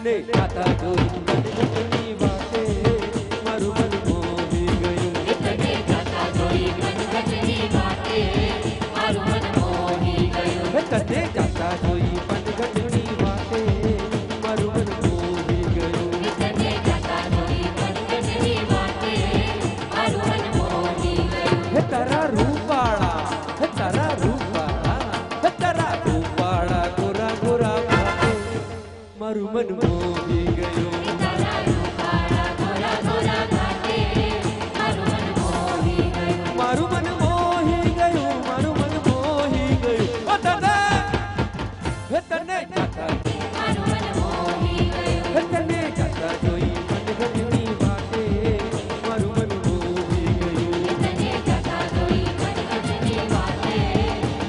તને જાતા જોઈ ગણગણની વાતે મારું મન મોહી ગયું. તને જાતા જોઈ ગણગણની વાતે મારું મન મોહી ગયું. તને જાતા જોઈ ગણગણની વાતે મારું મન મોહી ગયું. તને જાતા જોઈ ગણગણની વાતે મારું મન મોહી ગયું. હે તારા રૂપાળા, હે તારા રૂપાળા, હે તારા રૂપાળા ગોરા ગોરા વાતે મારું મન મોહી ગયું. તારા રૂપાળા ગોરા ગોરા વાતે મારું મન મોહી ગયું. મારું મન મોહી ગયું, મારું મન મોહી ગયું. ઓ દાદા હે તને જાતા મારું મન મોહી ગયું. હે તને જાતા જોઈ ગણગણની વાતે મારું મન મોહી ગયું. તને જાતા જોઈ ગણગણની વાતે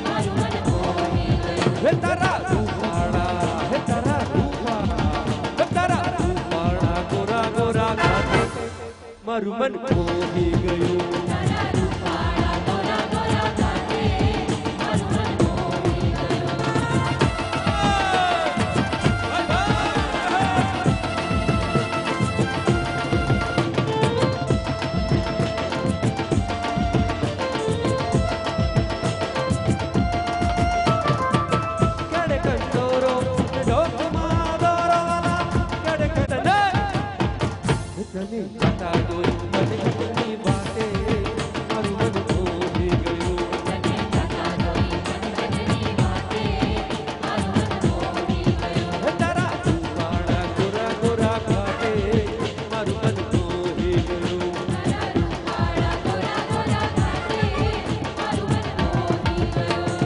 મારું મન મોહી ગયું. હે તારા રૂપાળા, હે તારા રૂપાળા, હે તારા રૂપાળા ગોરા ગોરા વાતે મારું મન મોહી ગયું. તારા રૂપાળા ગોરા ગોરા વાતે મારું મન મોહી ગયું. કડકંદોરો ડોકમાં દોરવાલા કડકડને તને જાતા જોઈ ગણગણની વાતે મારું મન મોહી ગયું. તને જાતા જોઈ ગણગણની વાતે મારું મન મોહી ગયું. હે તારા રૂપાળા ગોરા ગોરા વાતે મારું મન મોહી ગયું. તારા રૂપાળા ગોરા ગોરા વાતે મારું મન મોહી ગયું.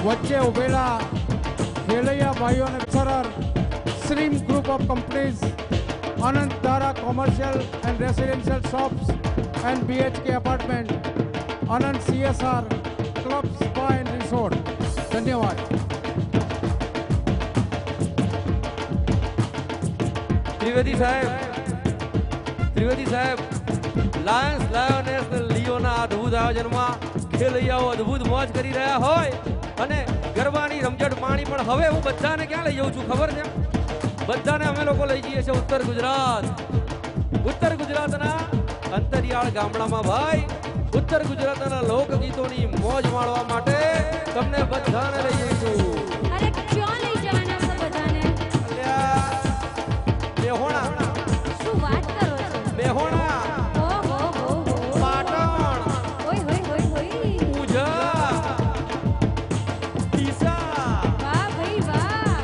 વચ્ચે ઉભેલા ખેલૈયા ભાઈઓ અને સરર સ્ટ્રીમ ગ્રુપ ઓફ કંપનીઝ, અનંત ધારા commercial and residential shops and BHK apartment, Anant CSR club spa and resort. ધન્યવાદ. ત્રિવેદી સાહેબ, લાયન્સ લાયોનેસ લિયોના અદ્ભુત આયોજનમાં ખેલૈયાઓ અદ્ભુત મોજ કરી રહ્યા હોય અને ગરબાની રમઝટ માણી. પણ હવે હું બધાને ક્યાં લઈ જાઉં છું ખબર છે? બધાને અમે લોકો લઈ જઈએ છીએ ઉત્તર ગુજરાતના અંતરિયાળ ગામડામાં. ભાઈ, ઉત્તર ગુજરાતના લોકગીતોની મોજ માણવા માટે તમને બધાને લઈ જઈશું. અરે ક્યાં લઈ જવાના છો બધાને? મેહોણા. શું વાત કરો છો? મેહોણા, પાટણ, ઓય હોય હોય હોય. પૂજા, ડીસા. વાહ ભાઈ વાહ.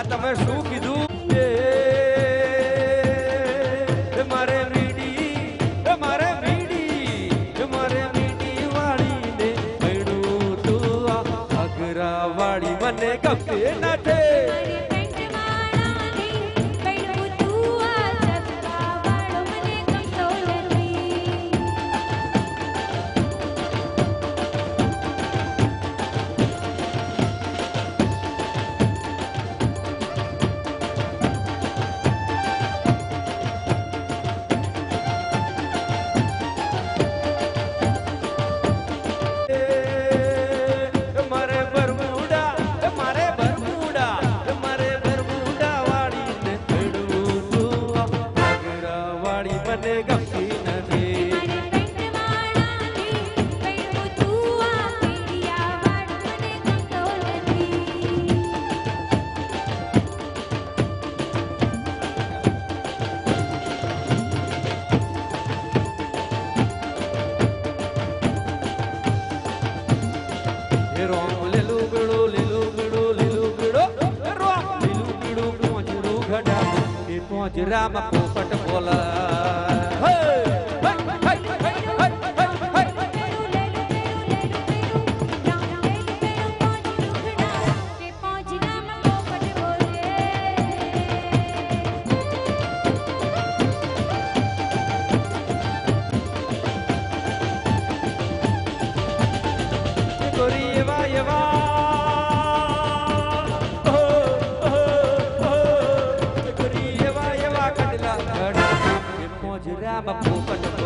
તમે શું કીધું? મારે મીડી વાળીને ભણ્યું તું અઘરા વાળી મને ગમે નથી. રામ પોપટ બોલા ગોરી એવા એવા ગોરી એવા એવા કડલા મોજરામાં પોપટ